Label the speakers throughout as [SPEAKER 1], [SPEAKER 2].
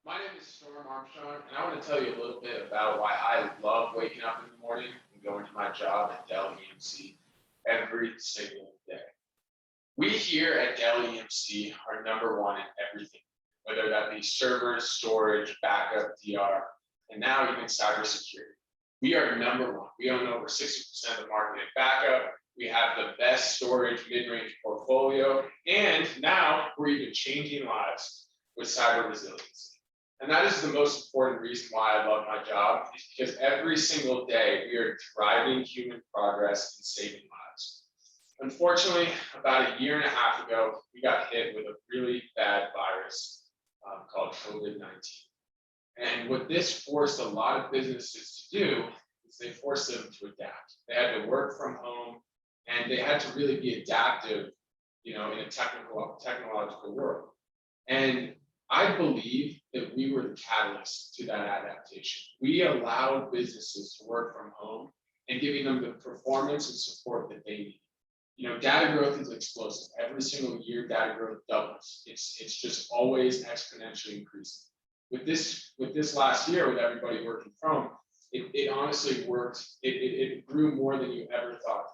[SPEAKER 1] My name is Storm Armstrong, and I want to tell you a little bit about why I love waking up in the morning and going to my job at Dell EMC every single day. We here at Dell EMC are number one in everything, whether that be servers, storage, backup, DR, and now even cybersecurity. We are number one. We own over 60% of the market in backup. We have the best storage mid-range portfolio, and now we're even changing lives with cyber resiliency. And that is the most important reason why I love my job, is because every single day we are driving human progress and saving lives. Unfortunately, about a year and a half ago, we got hit with a really bad virus called COVID-19. And what this forced a lot of businesses to do is they forced them to adapt. They had to work from home and they had to really be adaptive, in a technological world. And I believe that we were the catalyst to that adaptation. We allowed businesses to work from home and giving them the performance and support that they need. Data growth is explosive. Every single year, data growth doubles. It's just always exponentially increasing. With this last year, with everybody working from home, it honestly worked. It grew more than you ever thought,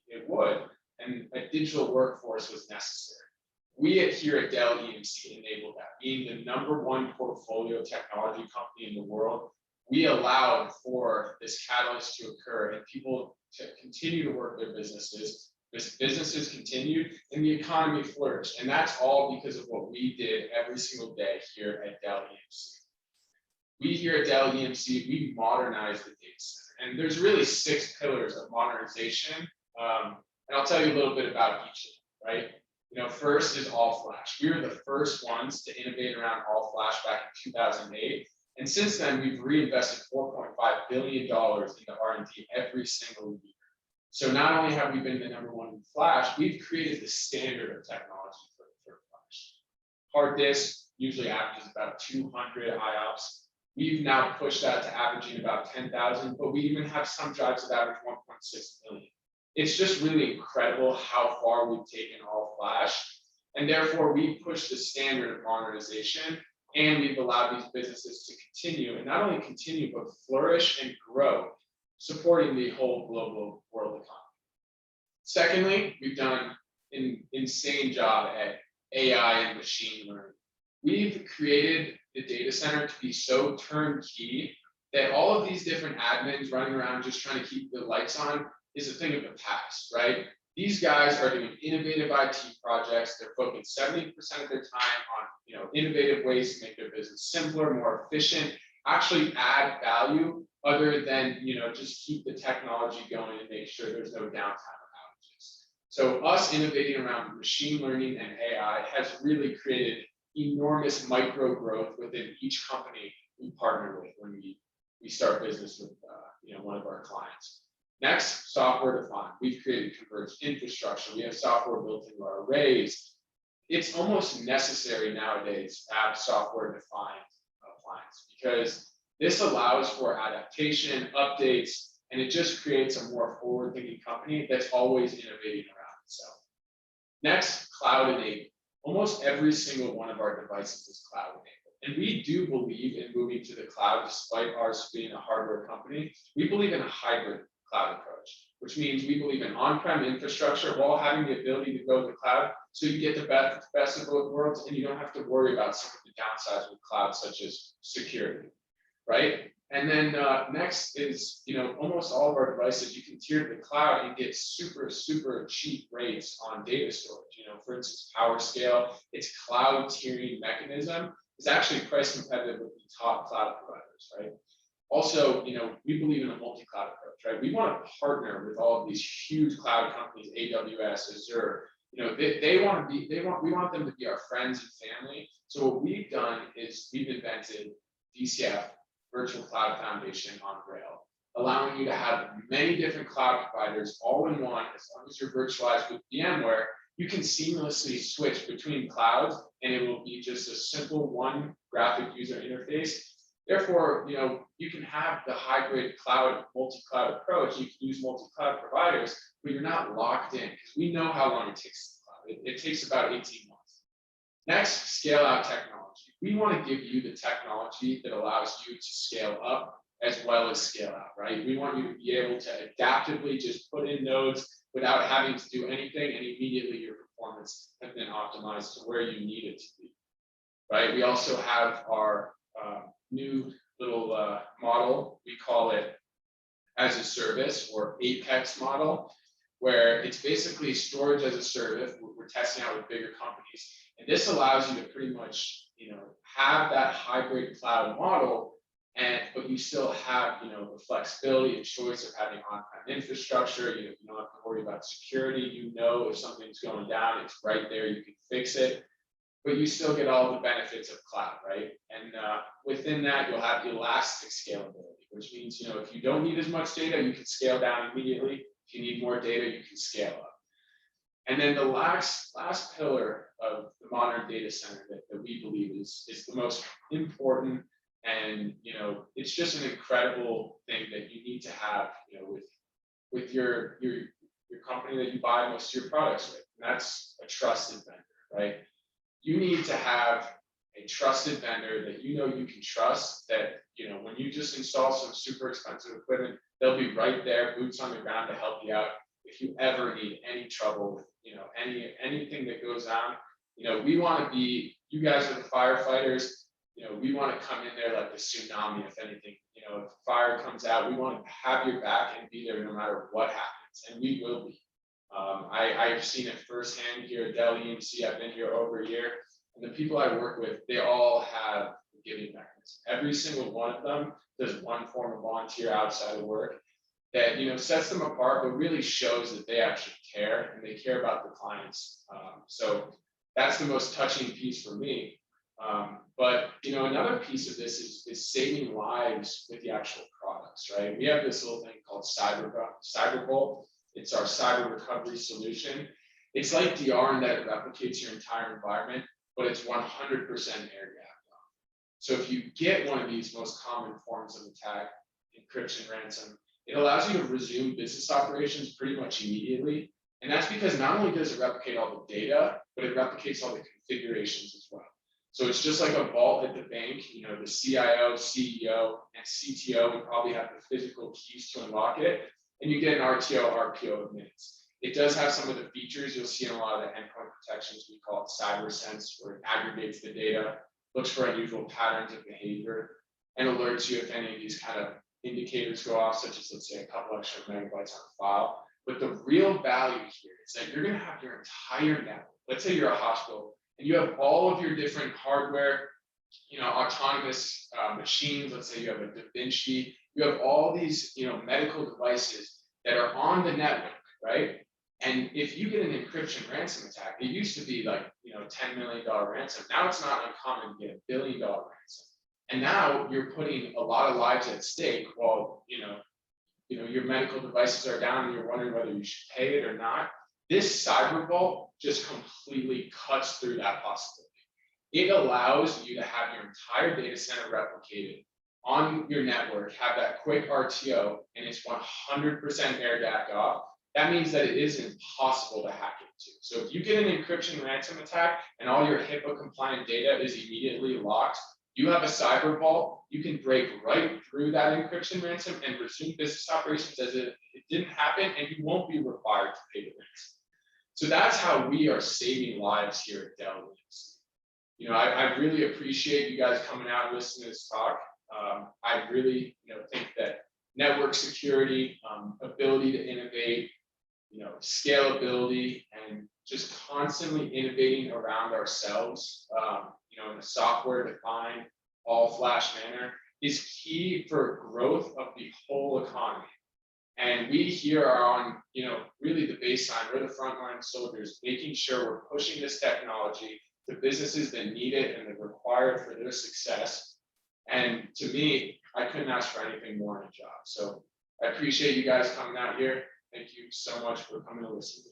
[SPEAKER 1] it would. And a digital workforce was necessary. We here at Dell EMC enabled that. Being the number one portfolio technology company in the world, we allowed for this catalyst to occur and people to continue to work their businesses. Businesses continued and the economy flourished. And that's all because of what we did every single day here at Dell EMC. We here at Dell EMC, we modernized the data center. And there's really 6 pillars of modernization. And I'll tell you a little bit about each of them, right? First is all flash. We were the first ones to innovate around all flash back in 2008. And since then, we've reinvested $4.5 billion into R&D every single year. So not only have we been the number one in flash, we've created the standard of technology for flash. Hard disk usually averages about 200 IOPS. We've now pushed that to averaging about 10,000, but we even have some drives that average 1.6 million. It's just really incredible how far we've taken all flash, and therefore we push the standard of modernization, and we've allowed these businesses to continue, and not only continue, but flourish and grow, supporting the whole global world economy. Secondly, we've done an insane job at AI and machine learning. We've created the data center to be so turnkey that all of these different admins running around just trying to keep the lights on is a thing of the past, right? These guys are doing innovative IT projects. They're focused 70% of their time on, innovative ways to make their business simpler, more efficient, actually add value other than, just keep the technology going and make sure there's no downtime or outages. So us innovating around machine learning and AI has really created enormous micro growth within each company we partner with when we start business with, one of our clients. Next, software defined. We've created converged infrastructure. We have software built into our arrays. It's almost necessary nowadays to have software defined appliance because this allows for adaptation, updates, and it just creates a more forward-thinking company that's always innovating around itself. Next, cloud enabled. Almost every single one of our devices is cloud enabled. And we do believe in moving to the cloud, despite ours being a hardware company. We believe in a hybrid cloud approach, which means we believe in on-prem infrastructure while having the ability to go to the cloud, so you get the best of both worlds, and you don't have to worry about some of the downsides with cloud, such as security, right? And then next is, almost all of our devices, you can tier to the cloud and get super, super cheap rates on data storage. For instance, PowerScale, its cloud tiering mechanism is actually price competitive with the top cloud providers, right? Also, we believe in a multi-cloud approach, right? We want to partner with all of these huge cloud companies, AWS, Azure. We want them to be our friends and family. So what we've done is we've invented VCF, Virtual Cloud Foundation on Rail, allowing you to have many different cloud providers all in one. As long as you're virtualized with VMware, you can seamlessly switch between clouds, and it will be just a simple one graphic user interface. Therefore, you can have the hybrid cloud, multi-cloud approach. You can use multi-cloud providers, but you're not locked in because we know how long it takes to cloud. It takes about 18 months. Next, scale out technology. We want to give you the technology that allows you to scale up as well as scale out, right? We want you to be able to adaptively just put in nodes without having to do anything, and immediately your performance has been optimized to where you need it to be, right? We also have our new little model. We call it as a service, or Apex model, where it's basically storage as a service. We're testing out with bigger companies, and this allows you to pretty much, have that hybrid cloud model, but you still have, the flexibility and choice of having on-prem infrastructure. You don't have to worry about security. If something's going down, it's right there. You can fix it, but you still get all the benefits of cloud, right? And within that, you'll have elastic scalability, which means, if you don't need as much data, you can scale down immediately. If you need more data, you can scale up. And then the last pillar of the modern data center that we believe is the most important, and it's just an incredible thing that you need to have, with your company that you buy most of your products with, and that's a trusted vendor, right? You need to have a trusted vendor that you can trust, that when you just install some super expensive equipment, they'll be right there, boots on the ground, to help you out if you ever need any trouble with anything that goes on. We want to be, you guys are the firefighters. We want to come in there like the tsunami. If anything, if fire comes out, we want to have your back and be there no matter what happens, and we will be. I've seen it firsthand here at Dell EMC. I've been here over a year, and the people I work with, they all have a giving mechanism. Every single one of them does one form of volunteer outside of work that sets them apart, but really shows that they actually care, and they care about the clients. So that's the most touching piece for me. But another piece of this is saving lives with the actual products, right? We have this little thing called Cyberbolt. It's our cyber recovery solution. It's like DR in that it replicates your entire environment, but it's 100% air gapped off. So if you get one of these most common forms of attack, encryption, ransom, it allows you to resume business operations pretty much immediately. And that's because not only does it replicate all the data, but it replicates all the configurations as well. So it's just like a vault at the bank. The CIO, CEO, and CTO would probably have the physical keys to unlock it, and you get an RTO, RPO of minutes. It does have some of the features you'll see in a lot of the endpoint protections. We call it CyberSense, where it aggregates the data, looks for unusual patterns of behavior, and alerts you if any of these kind of indicators go off, such as, let's say, a couple extra megabytes on a file. But the real value here is that you're going to have your entire network. Let's say you're a hospital, and you have all of your different hardware, autonomous machines. Let's say you have a Da Vinci. You have all these, medical devices that are on the network, right? And if you get an encryption ransom attack, it used to be like, $10 million ransom. Now it's not uncommon to get $1 billion ransom. And now you're putting a lot of lives at stake while, your medical devices are down and you're wondering whether you should pay it or not. This Cyberbolt just completely cuts through that possibility. It allows you to have your entire data center replicated on your network, have that quick RTO, and it's 100% air gapped off. That means that it is impossible to hack into. So if you get an encryption ransom attack and all your HIPAA compliant data is immediately locked, you have a cyber vault, you can break right through that encryption ransom and resume business operations as if it didn't happen, and you won't be required to pay the ransom. So that's how we are saving lives here at Dell EMC. I really appreciate you guys coming out and listening to this talk. I really, think that network security, ability to innovate, scalability, and just constantly innovating around ourselves, in a software-defined, all-flash manner is key for growth of the whole economy. And we here are on, really the baseline. We're the frontline soldiers, making sure we're pushing this technology to businesses that need it and that require it for their success. And to me, I couldn't ask for anything more in a job. So I appreciate you guys coming out here. Thank you so much for coming to listen.